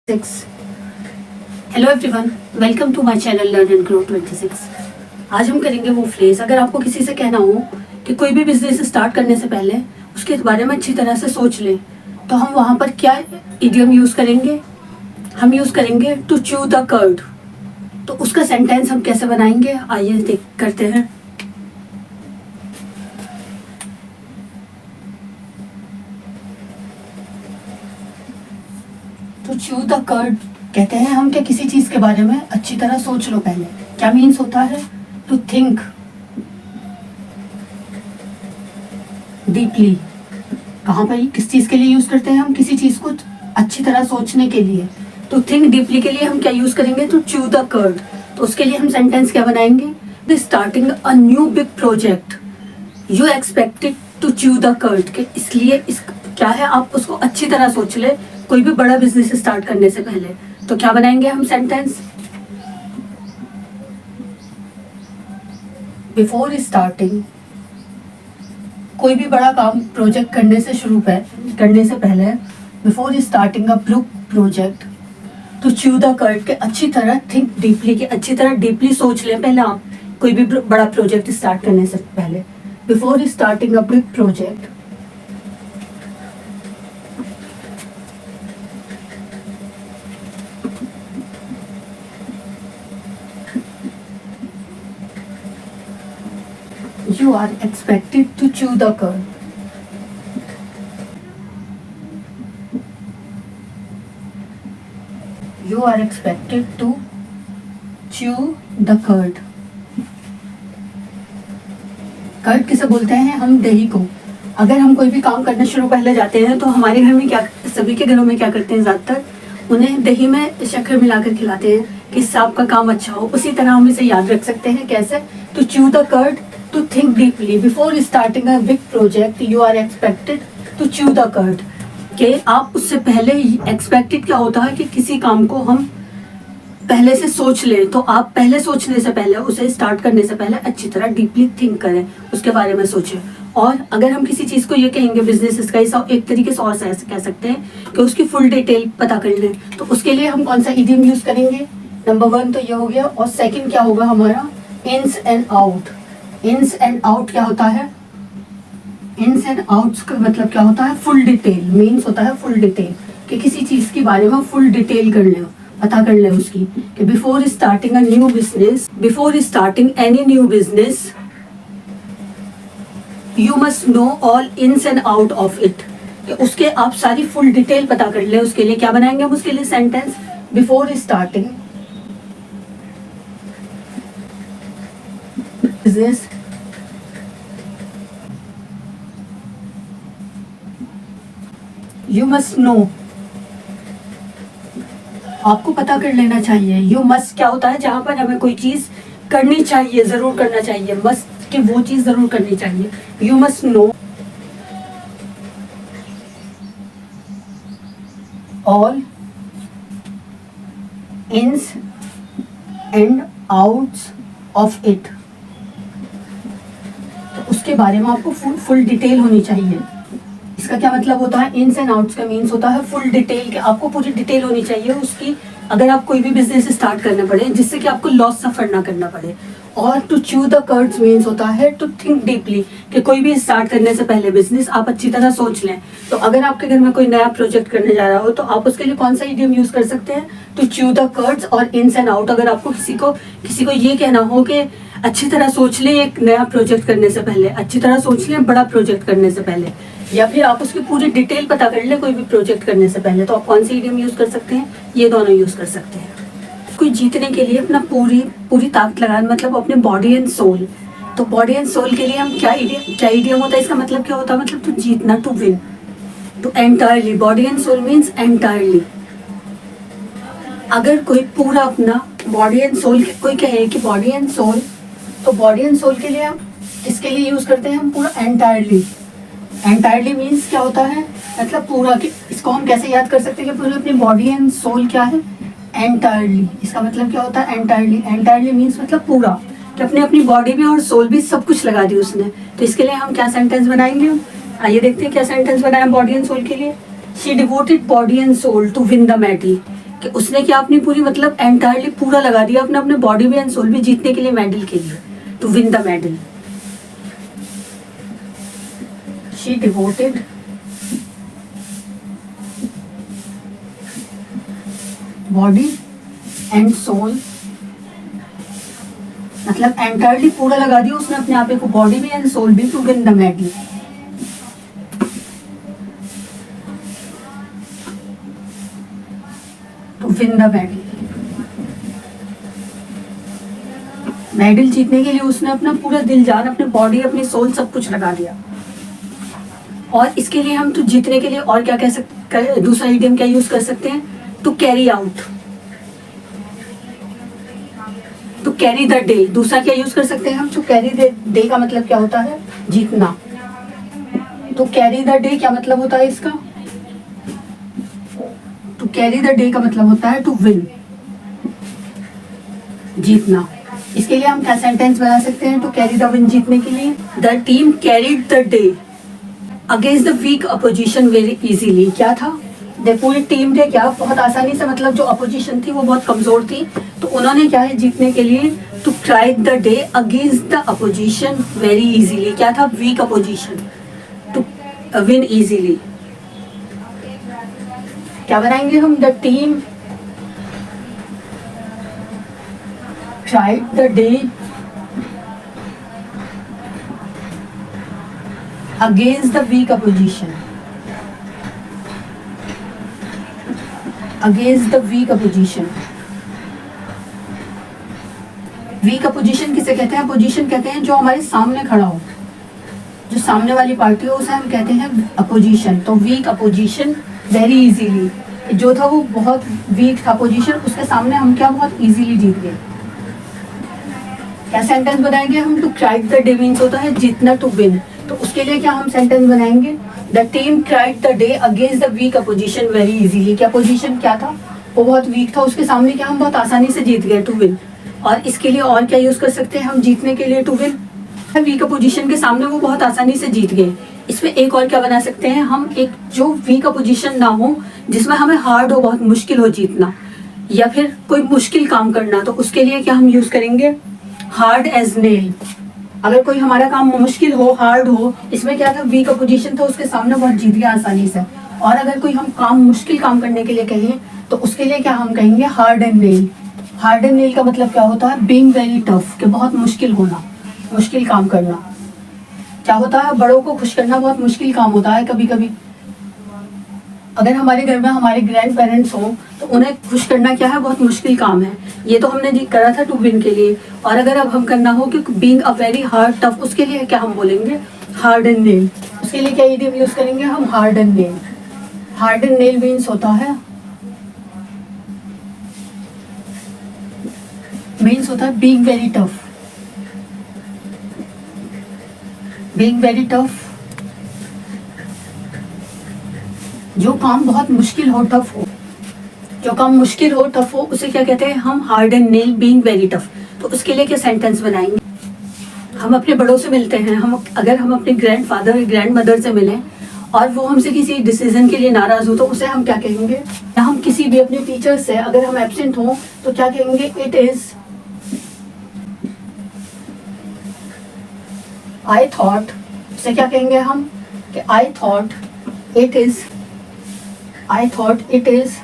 6. Hello everyone, welcome to my channel learn and grow 26. आज हम करेंगे वो फ्रेज, अगर आपको किसी से कहना हो कि कोई भी बिजनेस स्टार्ट करने से पहले उसके बारे में अच्छी तरह से सोच ले, तो हम वहाँ पर क्या इडियम यूज़ करेंगे? हम यूज़ करेंगे टू च्यू द कर्ड. तो उसका सेंटेंस हम कैसे बनाएंगे, आइए देख करते हैं. टू च्यू द कर्ड कहते हैं हम क्या किसी चीज़ के बारे में अच्छी तरह सोच लो पहले. क्या मीन्स होता है? To think deeply. कहाँ पर किस चीज़ के लिए यूज़ करते हैं हम? किसी चीज़ को अच्छी तरह सोचने के लिए. तो थिंक डीपली के लिए हम क्या यूज़ करेंगे? To chew the curd. तो उसके लिए हम सेंटेंस क्या बनाएंगे? The starting a new big project you expected to chew the curd. के इसलिए इस क्या है, आप उसको अच्छी तरह सोच ले कोई भी बड़ा बिजनेस स्टार्ट करने से पहले. तो क्या बनाएंगे हम सेंटेंस? बिफोर स्टार्टिंग, कोई भी बड़ा काम प्रोजेक्ट करने से पहले before starting a big project to chew the curd के अच्छी तरह थिंक डीपली, के अच्छी तरह डीपली सोच लें पहले आप कोई भी बड़ा प्रोजेक्ट स्टार्ट करने से पहले. Before starting a big project you are expected to chew the curd. You are expected to chew the curd. Curd किसे बोलते हैं? हम दही को. अगर हम कोई भी काम करने शुरू पहले जाते हैं तो हमारे घर में क्या, सभी के घरों में क्या करते हैं, ज़्यादातर उन्हें दही में शक्कर मिलाकर खिलाते हैं कि इससे आपका काम अच्छा हो. उसी तरह हम इसे याद रख सकते हैं. कैसे? To chew the curd, to think deeply before starting a big project you are expected to chew the curd. कि आप उससे पहले ही expected क्या होता है कि किसी काम को हम पहले से सोच लें. तो आप पहले सोचने से पहले, उसे स्टार्ट करने से पहले अच्छी तरह डीपली थिंक करें, उसके बारे में सोचें. और अगर हम किसी चीज़ को ये कहेंगे बिजनेस इसका, ऐसा एक तरीके से और कह सकते हैं कि उसकी फुल डिटेल पता कर लें. तो उसके लिए हम कौन सा इडियम यूज़ करेंगे? नंबर 1 तो ये हो गया, और सेकेंड क्या होगा हमारा? Ins and out. Ins and out क्या होता है? इन्स एंड आउट्स का मतलब क्या होता है? Full detail. मीन्स होता है फुल डिटेल, कि किसी चीज़ के बारे में फुल डिटेल कर ले, पता कर ले उसकी. कि before starting a new business, before starting any new business you must know all ins and out of it. उसके आप सारी फुल डिटेल पता कर ले. उसके लिए क्या बनाएंगे हम? उसके लिए sentence before starting business you must know. आपको पता कर लेना चाहिए. you must क्या होता है? जहां पर हमें कोई चीज करनी चाहिए, जरूर करना चाहिए. must कि वो चीज जरूर करनी चाहिए. you must know all ins and outs of it. उसके बारे में आपको फुल डिटेल होनी चाहिए. इसका क्या मतलब होता है? इन्स एंड आउट्स का मीन्स होता है फुल डिटेल, कि आपको पूरी डिटेल होनी चाहिए उसकी, अगर आप कोई भी बिजनेस स्टार्ट करना पड़े, जिससे कि आपको लॉस सफर ना करना पड़े. और to chew the curds means होता है टू थिंक डीपली, कि कोई भी स्टार्ट करने से पहले बिजनेस आप अच्छी तरह सोच लें. तो अगर आपके घर में कोई नया प्रोजेक्ट करने जा रहा हो तो आप उसके लिए कौन सा इडियम यूज कर सकते हैं? टू च्यू द कर्ड्स और इन्स एंड आउट. अगर आपको किसी को ये कहना हो कि अच्छी तरह सोच लें एक नया प्रोजेक्ट करने से पहले, अच्छी तरह सोच लें बड़ा प्रोजेक्ट करने से पहले, या फिर आप उसकी पूरी डिटेल पता कर लें कोई भी प्रोजेक्ट करने से पहले, तो आप कौन सी इडियम यूज कर सकते हैं? ये दोनों यूज कर सकते हैं. कोई जीतने के लिए अपना पूरी ताकत लगाना, मतलब अपने बॉडी एंड सोल. तो बॉडी एंड सोल के लिए हम क्या इडियम होता है? इसका मतलब क्या होता है? मतलब टू जीतना, to win, to entirely. Body and soul means entirely. अगर कोई पूरा अपना बॉडी एंड सोल, कोई कहे कि बॉडी एंड सोल, तो बॉडी एंड सोल के लिए हम किसके लिए यूज करते हैं? हम पूरा एंटायरली. एंटायरली मीन्स क्या होता है? मतलब पूरा. इसको हम कैसे याद कर सकते हैं कि पूरी अपनी बॉडी एंड सोल क्या है? एंटायरली. इसका मतलब क्या होता है? एंटायरली. एंटायरली मीन्स मतलब पूरा, कि अपनी बॉडी भी और सोल भी सब कुछ लगा दी उसने. तो इसके लिए हम क्या सेंटेंस बनाएंगे? आइए देखते हैं क्या सेंटेंस बनाया बॉडी एंड सोल के लिए. She devoted body and soul to win the medal. कि उसने क्या अपनी पूरी मतलब एंटायरली पूरा लगा दिया अपने अपने बॉडी में एंड सोल भी जीतने के लिए, मेडल के लिए, to win the medal. She devoted body and soul, मतलब एंटायरली पूरा लगा दिया उसने अपने आप को, बॉडी भी एंड सोल भी, to win the medal. To win the medal, medal जीतने के लिए उसने अपना पूरा दिल जान, अपने बॉडी, अपनी सोल सब कुछ लगा दिया. और इसके लिए हम तो जीतने के लिए और क्या कह सकते, दूसरा इडियम क्या यूज कर सकते हैं, to carry out, to carry the day. दूसरा क्या यूज कर सकते हैं हम, टू कैरी द डे का मतलब क्या होता है, जीतना. तो कैरी द डे क्या मतलब होता है इसका, टू कैरी द डे का मतलब होता है टू विन, जीतना. इसके लिए हम क्या सेंटेंस बना सकते हैं, टू कैरी द विन, जीतने के लिए. The team carried the day against the weak opposition very easily. क्या था, पूरी टीम ने क्या बहुत आसानी से, मतलब जो अपोजिशन थी वो बहुत कमजोर थी, तो उन्होंने क्या है जीतने के लिए, to try the day against the opposition very easily. क्या था, weak opposition, to win easily. क्या बनाएंगे हम, the team tried the day against the weak opposition, against the weak opposition. Weak opposition किसे कहते हैं, अपोजिशन कहते हैं जो हमारे सामने खड़ा हो, जो सामने वाली पार्टी हो उसे हम कहते हैं अपोजिशन. तो वीक अपोजिशन वेरी इजीली, जो था वो बहुत वीक था अपोजिशन, उसके सामने हम क्या बहुत इजीली जीत गए. क्या सेंटेंस बनाएंगे हम, to cried the day means होता है जीतना, टू विन. तो उसके लिए क्या हम सेंटेंस बनाएंगे, the team cried the day against the weak opposition very easily. क्या अपोजिशन क्या था, वो बहुत वीक था, उसके सामने क्या हम बहुत आसानी से जीत गए, टू विन. और इसके लिए और क्या यूज कर सकते हैं हम जीतने के लिए, टू विन. वीक अपोजिशन के सामने वो बहुत आसानी से जीत गए. इसमें एक और क्या बना सकते हैं हम, एक जो वीक अपोजिशन ना हो, जिसमें हमें हार्ड हो, बहुत मुश्किल हो जीतना, या फिर कोई मुश्किल काम करना, तो उसके लिए क्या हम यूज करेंगे, हार्ड एज नेल. अगर कोई हमारा काम मुश्किल हो, हार्ड हो, इसमें क्या था, वीक अपोजिशन था, उसके सामने बहुत जीत गया आसानी से. और अगर कोई हम काम मुश्किल काम करने के लिए कहें, तो उसके लिए क्या हम कहेंगे, hard and nail. Hard and nail का मतलब क्या होता है, बीइंग वेरी टफ, कि बहुत मुश्किल होना, मुश्किल काम करना. क्या होता है, बड़ों को खुश करना बहुत मुश्किल काम होता है कभी कभी. अगर हमारे घर में हमारे ग्रैंड पेरेंट्स हो, तो उन्हें खुश करना क्या है, बहुत मुश्किल काम है. ये तो हमने करा था टू विन के लिए. और अगर अब हम करना हो कि being a very hard tough, उसके लिए क्या हम बोलेंगे, हार्ड एंड नेल. उसके लिए क्या इडियम यूज करेंगे हम, hard and nail. Hard and nail means होता है, being very tough, being very tough. जो काम बहुत मुश्किल हो, टफ हो, जो काम मुश्किल हो, टफ हो, उसे क्या कहते हैं हम, hard and nail, being very tough. तो उसके लिए क्या सेंटेंस बनाएंगे, हम अपने बड़ों से मिलते हैं, अगर हम अपने ग्रैंडफादर या ग्रैंड मदर से मिलें और वो हमसे किसी डिसीजन के लिए नाराज हो, तो उसे हम क्या कहेंगे, या हम किसी भी अपने टीचर से अगर हम एब्सेंट हों, तो क्या कहेंगे, इट इज, आई थॉट. उसे क्या कहेंगे हम, कि I thought it is, I thought it is,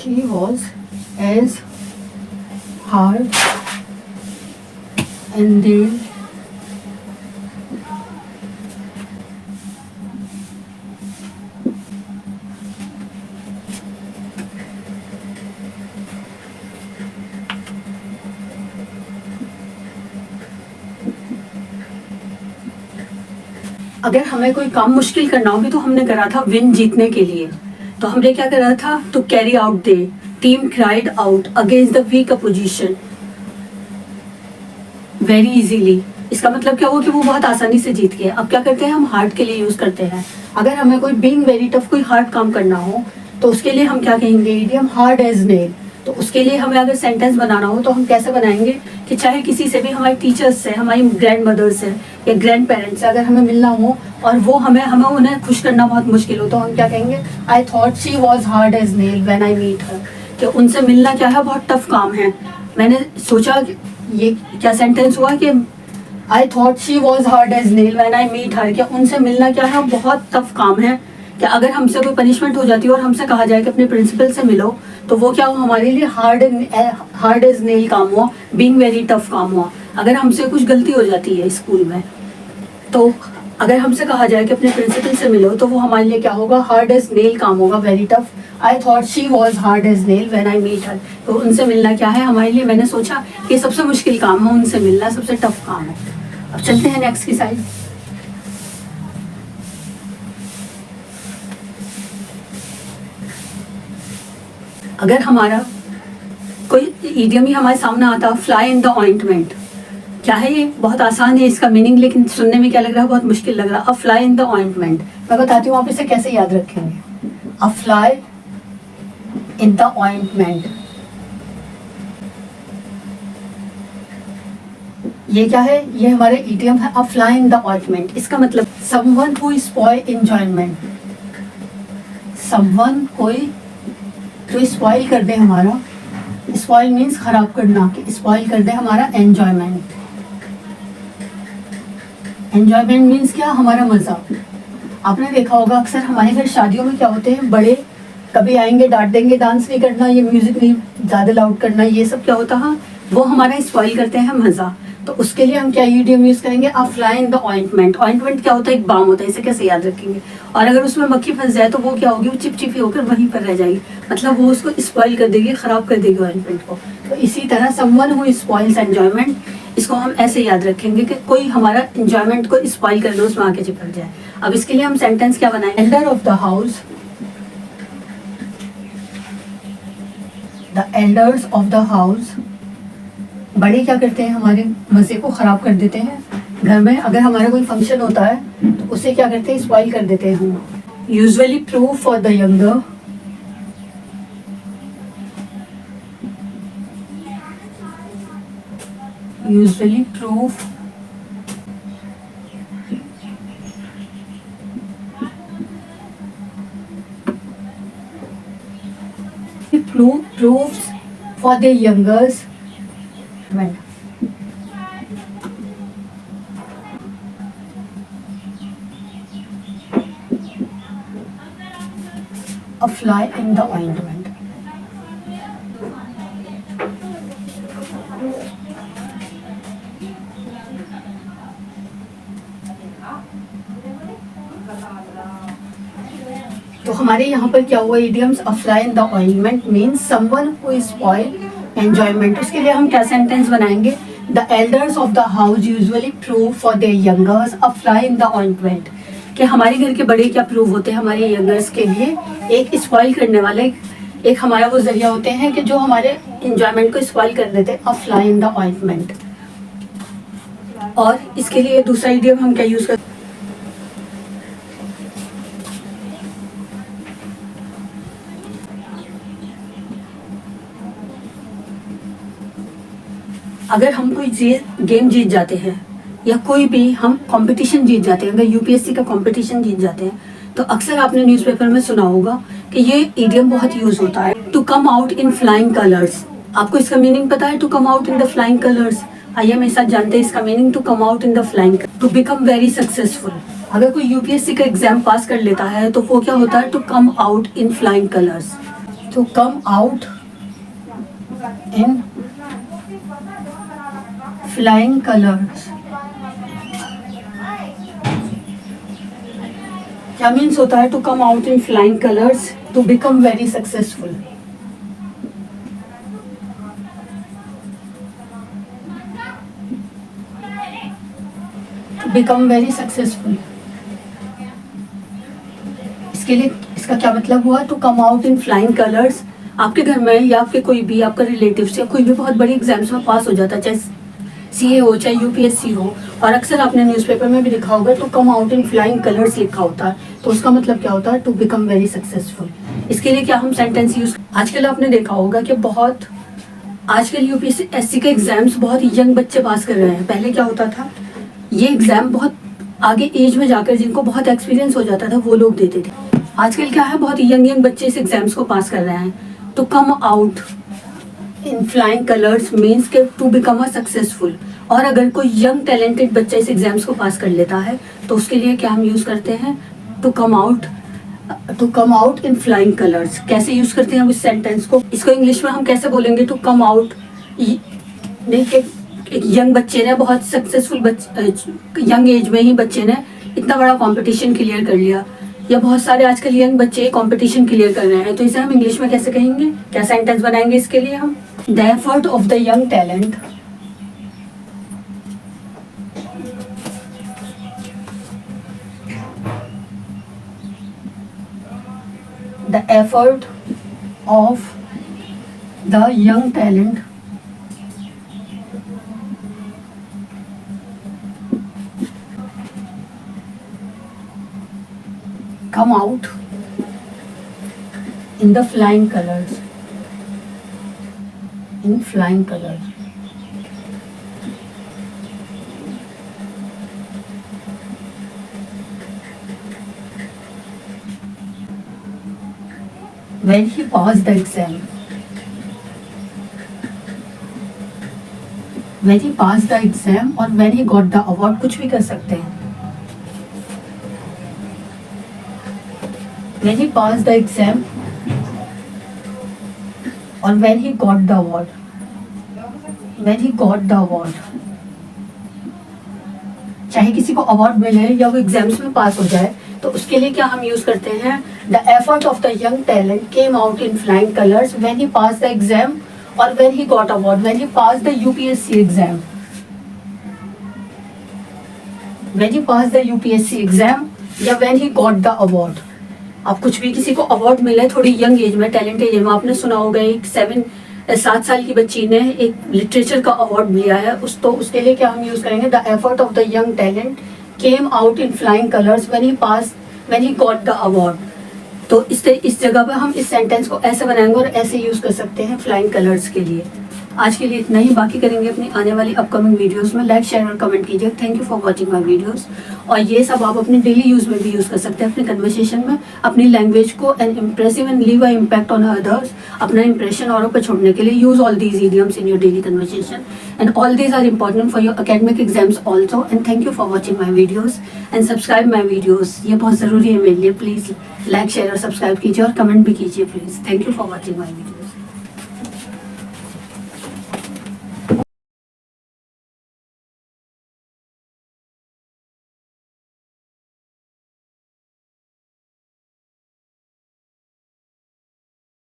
she was as hard and then अगर हमें कोई काम मुश्किल करना होगी, तो हमने करा था विन, जीतने के लिए. तो हमने क्या करा था, to carry out the team cried out against the weak opposition very easily. इसका मतलब क्या हुआ कि वो बहुत आसानी से जीत गए. अब क्या करते हैं हम, हार्ड के लिए यूज करते हैं. अगर हमें कोई बीइंग वेरी टफ, कोई हार्ड काम करना हो, तो उसके लिए हम क्या कहेंगे, इडियम हार्ड एज नेल. तो उसके लिए हमें अगर सेंटेंस बनाना हो तो हम कैसे बनाएंगे कि चाहे किसी से भी, हमारे टीचर्स से, हमारी ग्रैंड मदर से या ग्रैंड पेरेंट्स से अगर हमें मिलना हो और वो हमें हमें उन्हें खुश करना बहुत मुश्किल हो, तो हम क्या कहेंगे, I thought she was hard as nail when I meet her, कि उनसे मिलना क्या है, बहुत टफ काम है। मैंने सोचा कि ये क्या सेंटेंस हुआ कि I thought she was hard as nail when I meet her, कि उनसे मिलना क्या है, बहुत टफ काम है। कि अगर हमसे कोई पनिशमेंट हो जाती है और हमसे कहा जाए कि अपने प्रिंसिपल से मिलो, तो वो क्या हुआ, हमारे लिए हार्ड एज नेल काम हुआ, बीइंग वेरी टफ काम हुआ। अगर हमसे कुछ गलती हो जाती है स्कूल में, तो अगर हमसे कहा जाए कि अपने प्रिंसिपल से मिलो, तो वो हमारे लिए क्या होगा, हार्ड एज नेल काम होगा, very tough. I thought she was hard as nail when I meet her, तो उनसे मिलना क्या है हमारे लिए, मैंने सोचा कि सबसे मुश्किल काम है, उनसे मिलना सबसे टफ काम है। अब चलते हैं नेक्स्ट की साइड। अगर हमारा कोई इडियम ही हमारे सामने आता, फ्लाई इन द ऑइंटमेंट, क्या है ये, बहुत आसान है इसका मीनिंग, लेकिन सुनने में क्या लग रहा है, बहुत मुश्किल लग रहा है। अ फ्लाई इन द ऑइंटमेंट, मैं बताती हूँ आप इसे कैसे याद रखेंगे। अ फ्लाई इन द ऑइंटमेंट, ये क्या है, ये हमारे इडियम है, अ फ्लाई इन द ऑइंटमेंट। इसका मतलब someone who spoil enjoyment, someone कोई जो स्पॉइल कर दे हमारा, स्पॉइल मीन्स खराब करना, कि स्पॉइल कर दे हमारा एंजॉयमेंट। एंजॉयमेंट मीन्स क्या, हमारा मजा। आपने देखा होगा अक्सर हमारे घर शादियों में क्या होते हैं, बड़े कभी आएंगे डांट देंगे, डांस नहीं करना, ये म्यूजिक नहीं ज़्यादा लाउड करना, ये सब क्या होता है, वो हमारा स्पॉइल करते हैं मज़ा। तो उसके लिए हम क्या ईडियम यूज़ करेंगे, अ fly in the ointment. Ointment क्या होता है, एक बाम होता है, इसे कैसे याद रखेंगे। और अगर उसमें मक्खी फंस जाए तो वो क्या होगी, वो चिपचिपी होकर वहीं पर रह जाएगी, मतलब वो उसको स्पॉइल कर देगी, ख़राब कर देगी ऑइंटमेंट को। तो इसी तरह समवन हु स्पॉइल्स एंजॉयमेंट, इसको हम ऐसे याद रखेंगे कि कोई हमारा एंजॉयमेंट को स्पॉइल कर लो, उसमें आके चिपक जाए। अब इसके लिए हम सेंटेंस क्या बनाएंगे, Elder of the house, the elders of the house, बड़े क्या करते हैं, हमारे मज़े को ख़राब कर देते हैं। घर में अगर हमारा कोई फंक्शन होता है तो उसे क्या करते हैं, स्पॉइल कर देते हैं हम। Usually prove for the younger, usually prove proves for the youngers, a fly in the ointment. तो हमारे यहाँ पर क्या हुआ, idioms a fly in the ointment means someone who spoil enjoyment. उसके लिए हम क्या सेंटेंस बनाएंगे, the elders of the house usually prove for their youngers a fly in the ointment, कि हमारे घर के बड़े क्या प्रूव होते हैं हमारे यंगर्स के लिए, एक स्पॉइल करने वाले, एक हमारा वो जरिया होते हैं कि जो हमारे एंजॉयमेंट को स्पॉइल कर देते हैं, अ फ्लाई इन द ऑइंटमेंट। और इसके लिए दूसरा इडियम हम क्या यूज करते हैं, अगर हम कोई गेम जीत जाते हैं या कोई भी हम कंपटीशन जीत जाते हैं, अगर यूपीएससी का कंपटीशन जीत जाते हैं, तो अक्सर आपने न्यूज़पेपर में सुना होगा कि ये इडियम बहुत यूज होता है, to come out in flying colours. आपको इसका मीनिंग पता है, to come out in the flying colours? आइए मेरे साथ जानते हैं इसका meaning, to come out in the flying, to become very successful. अगर कोई यूपीएससी का एग्जाम पास कर लेता है तो वो क्या होता है, to come out in flying colours, to come out in flying colours. क्या मीन्स होता है, to come out in flying colours, to become very successful. To become very successful, इसके लिए इसका क्या मतलब हुआ, to come out in flying colours. आपके घर में या आपके कोई भी आपका रिलेटिव्स या कोई भी बहुत बड़ी एग्जाम्स में पास हो जाता है, चाहे सीए हो चाहे यूपीएससी हो, और अक्सर आपने न्यूज़पेपर में भी लिखा होगा to come out in flying colours लिखा होता है, तो उसका मतलब क्या होता है, टू बिकम वेरी सक्सेसफुल। इसके लिए क्या हम सेंटेंस यूज, आजकल आपने देखा होगा कि बहुत आजकल यूपीएससी के एग्जाम्स बहुत यंग बच्चे पास कर रहे हैं। पहले क्या होता था, ये एग्जाम बहुत आगे एज में जाकर जिनको बहुत एक्सपीरियंस हो जाता था वो लोग देते थे। आजकल क्या है, बहुत यंग बच्चे इस एग्जाम्स को पास कर रहे हैं। तो कम out in flying colours means के टू बिकम अ सक्सेसफुल। और अगर कोई यंग टैलेंटेड बच्चा इस एग्जाम्स को पास कर लेता है तो उसके लिए क्या हम यूज करते हैं, to come out in flying colours. कैसे यूज करते हैं हम इस सेंटेंस को, इसको इंग्लिश में हम कैसे बोलेंगे, टू कम आउट। एक यंग बच्चे ने, बहुत सक्सेसफुल यंग एज में ही बच्चे ने इतना बड़ा कंपटीशन क्लियर कर लिया, या बहुत सारे आजकल यंग बच्चे कंपटीशन क्लियर कर रहे हैं, तो इसे हम इंग्लिश में कैसे कहेंगे, क्या सेंटेंस बनाएंगे इसके लिए हम, the effort of the young talent the effort of the young talent come out in the flying colors, in flying colors. When he passed the exam, when he passed the exam और when he got the award, कुछ भी कर सकते हैं। When he passed the exam और when he got the award, when he got the award, चाहे किसी को अवार्ड मिले या वो एग्जाम्स में पास हो जाए तो उसके लिए क्या हम यूज करते हैं, the effort of the young talent came out in flying colours when he pass the exam और when he got award, when he pass the UPSC exam, when he pass the UPSC exam या when he got the award. अब कुछ भी किसी को award मिला है थोड़ी यंग एज में, टैलेंट एज में, आपने सुना होगा एक 7 साल की बच्ची ने एक लिटरेचर का अवार्ड लिया है, उसके लिए क्या हम यूज करेंगे, the effort of the young talent came out in flying colours when he got the award. तो इस जगह पर हम इस सेंटेंस को ऐसे बनाएंगे और ऐसे यूज कर सकते हैं फ्लाइंग कलर्स के लिए। आज के लिए इतना ही, बाकी करेंगे अपनी आने वाली अपकमिंग वीडियोस में। लाइक शेयर और कमेंट कीजिए। Thank you for watching my videos. और ये सब आप अपने डेली यूज में भी यूज कर सकते हैं, अपनी कन्वर्सेशन में, अपनी लैंग्वेज को and impressive and leave a impact on others, अपना इंप्रेशन औरों पर छोड़ने के लिए use all these idioms in your daily conversation and all these are important for your academic exams also. And thank you for watching my videos and subscribe my videos. ये बहुत ज़रूरी है मेरे लिए। प्लीज़ लाइक शेयर और subscribe कीजिए और comment भी कीजिए please. Thank you for watching my video.